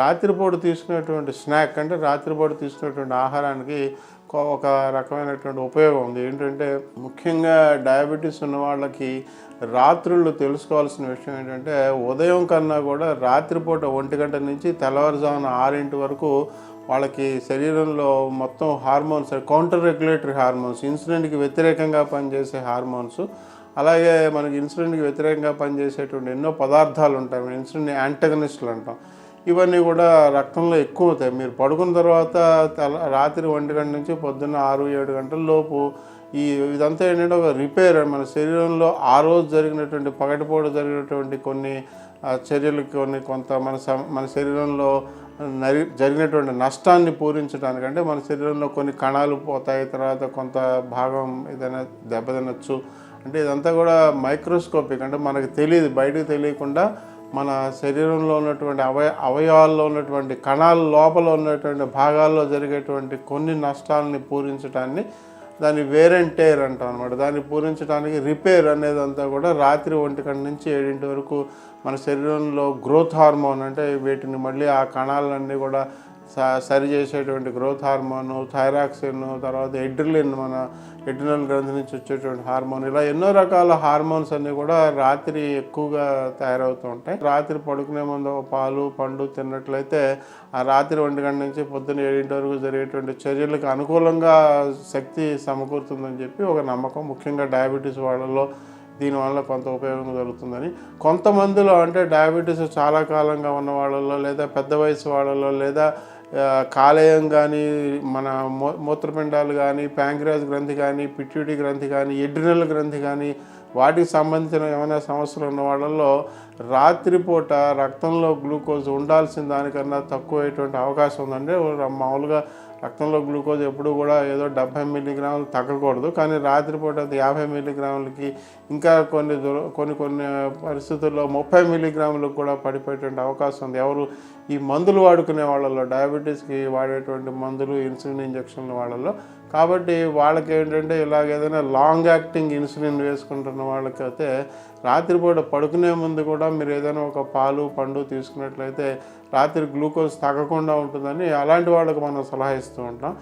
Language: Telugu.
రాత్రిపూట తీసుకునేటువంటి స్నాక్ అంటే రాత్రిపూట తీసుకునేటువంటి ఆహారానికి ఒక రకమైనటువంటి ఉపయోగం ఉంది. ఏంటంటే ముఖ్యంగా డయాబెటీస్ ఉన్న వాళ్ళకి రాత్రుళ్ళు తెలుసుకోవాల్సిన విషయం ఏంటంటే ఉదయం కన్నా కూడా రాత్రిపూట 1 గంట నుంచి తెల్లవారుజామున 6 వరకు వాళ్ళకి శరీరంలో మొత్తం హార్మోన్స్, కౌంటర్ రెగ్యులేటరీ హార్మోన్స్, ఇన్సులిన్కి వ్యతిరేకంగా పనిచేసే హార్మోన్స్, అలాగే మనకి ఇన్సులిన్కి వ్యతిరేకంగా పనిచేసేటువంటి ఎన్నో పదార్థాలు ఉంటాయి. ఇన్సులిన్ యాంటగనిస్టులు అంటాం. ఇవన్నీ కూడా రక్తంలో ఎక్కువ అవుతాయి. మీరు పడుకున్న తర్వాత రాత్రి 1 గంట నుంచి పొద్దున్న 6-7 గంటల లోపు ఇదంతా ఏంటంటే ఒక రిపేర్. మన శరీరంలో ఆ రోజు జరిగినటువంటి పగటిపూట జరిగినటువంటి కొన్ని చర్యలకు కొంత మన శరీరంలో జరిగినటువంటి నష్టాన్ని పూరించడానికంటే మన శరీరంలో కొన్ని కణాలు పోతాయి, తర్వాత కొంత భాగం ఏదైనా దెబ్బతినచ్చు. అంటే ఇదంతా కూడా మైక్రోస్కోపిక్, అంటే మనకు తెలియదు, బయటకు తెలియకుండా మన శరీరంలో ఉన్నటువంటి అవయవాల్లో ఉన్నటువంటి కణాల లోపల ఉన్నటువంటి భాగాల్లో జరిగేటువంటి కొన్ని నష్టాలని పూరించడాన్ని దాన్ని వేర్ అండ్ టేర్ అంటాం అనమాట. దాన్ని పూరించడానికి రిపేర్ అనేదంతా కూడా రాత్రి 1 గంట నుంచి 7 వరకు మన శరీరంలో గ్రోత్ హార్మోన్, అంటే వీటిని మళ్ళీ ఆ కణాలన్నీ కూడా సరి చేసేటువంటి గ్రోత్ హార్మోను, థైరాక్సిన్, తర్వాత ఎడ్రిలిన్, మన ఎడ్రినల్ గ్రంథి నుంచి వచ్చేటువంటి హార్మోన్, ఇలా ఎన్నో రకాల హార్మోన్స్ అన్నీ కూడా రాత్రి ఎక్కువగా తయారవుతూ ఉంటాయి. రాత్రి పడుకునే ముందు పాలు పండు తిన్నట్లయితే ఆ రాత్రి 1 గంట నుంచి పొద్దున్న 7 వరకు జరిగేటువంటి చర్యలకు అనుకూలంగా శక్తి సమకూరుతుందని చెప్పి ఒక నమ్మకం. ముఖ్యంగా డయాబెటీస్ వాళ్ళలో దీనివల్ల కొంత ఉపయోగం జరుగుతుందని. కొంతమందిలో అంటే డయాబెటీస్ చాలా కాలంగా ఉన్న వాళ్ళలో, లేదా పెద్ద వయసు వాళ్ళలో, లేదా కాలేయం కానీ, మన మూత్రపిండాలు కానీ, ప్యాంక్రియాస్ గ్రంథి కానీ, పిట్యూటరీ గ్రంథి కానీ, ఎడ్రినల్ గ్రంథి కానీ, వాటికి సంబంధించిన ఏమైనా సమస్యలు ఉన్న వాళ్ళల్లో రాత్రిపూట రక్తంలో గ్లూకోజ్ ఉండాల్సిన దానికన్నా తక్కువైనటువంటి అవకాశం ఉందండి. మామూలుగా రక్తంలో గ్లూకోజ్ ఎప్పుడు కూడా ఏదో 70 మిల్లీగ్రాములు తగ్గకూడదు, కానీ రాత్రిపూట అది 50 మిల్లీగ్రాములకి, ఇంకా కొన్ని పరిస్థితుల్లో 30 మిల్లీగ్రాములకు కూడా పడిపోయేటువంటి అవకాశం ఉంది. ఎవరు ఈ మందులు వాడుకునే వాళ్ళలో, డయాబెటీస్కి వాడేటువంటి మందులు, ఇన్సులిన్ ఇంజక్షన్ల వాళ్ళలో. కాబట్టి వాళ్ళకి ఏంటంటే ఇలాగ ఏదైనా లాంగ్ యాక్టింగ్ ఇన్సులిన్ వేసుకుంటున్న వాళ్ళకైతే రాత్రిపూట పడుకునే ముందు కూడా మీరు ఏదైనా ఒక పాలు పండు తీసుకున్నట్లయితే రాత్రి గ్లూకోజ్ తగ్గకుండా ఉంటుందని అలాంటి వాళ్ళకి మనం సలహా ఇస్తూ ఉంటాం.